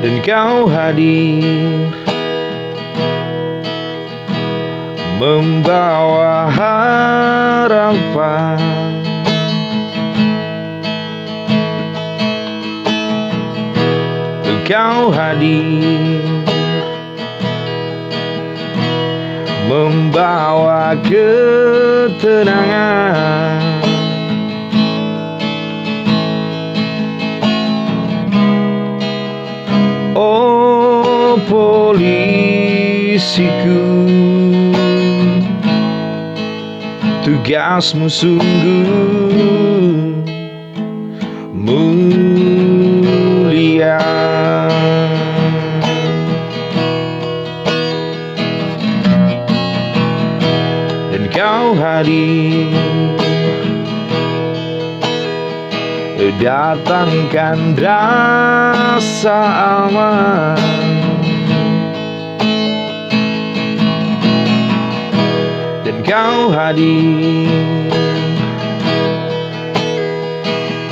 dan kau hadir membawa harapan. Kau hadir membawa ketenangan. Oh polisiku, tugasmu sungguh mulia. Dan kau hadir datangkan rasa aman. Dan kau hadir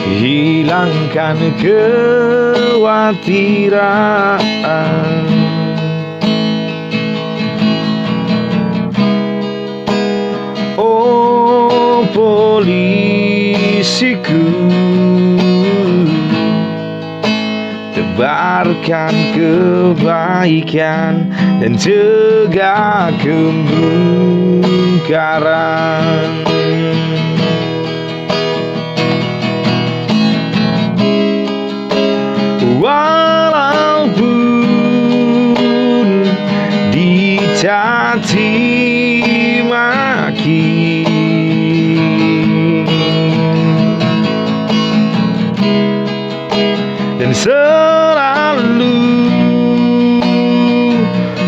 hilangkan kekhawatiran. Oh polisiku, tebarkan kebaikan dan cegah kemungkaran. Walaupun dicaci maki, dan selalu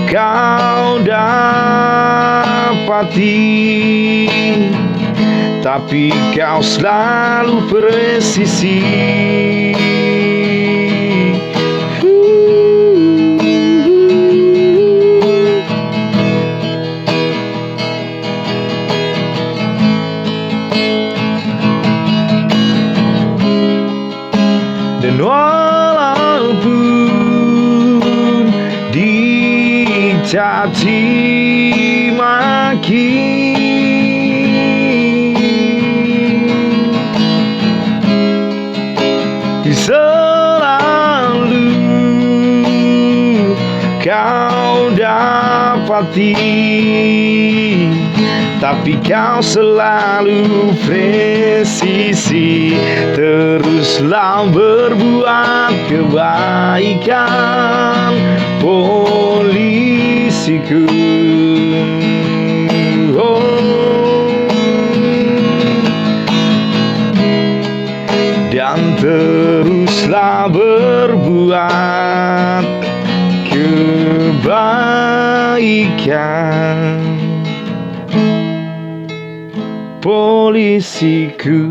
kau dapati, tapi kau selalu presisi. Dan walaupun dicaci maki, selalu kau dapati, tapi kau selalu presisi. Teruslah berbuat kebaikan, polisiku. Dan teruslah berbuat kebaikan, polisiku.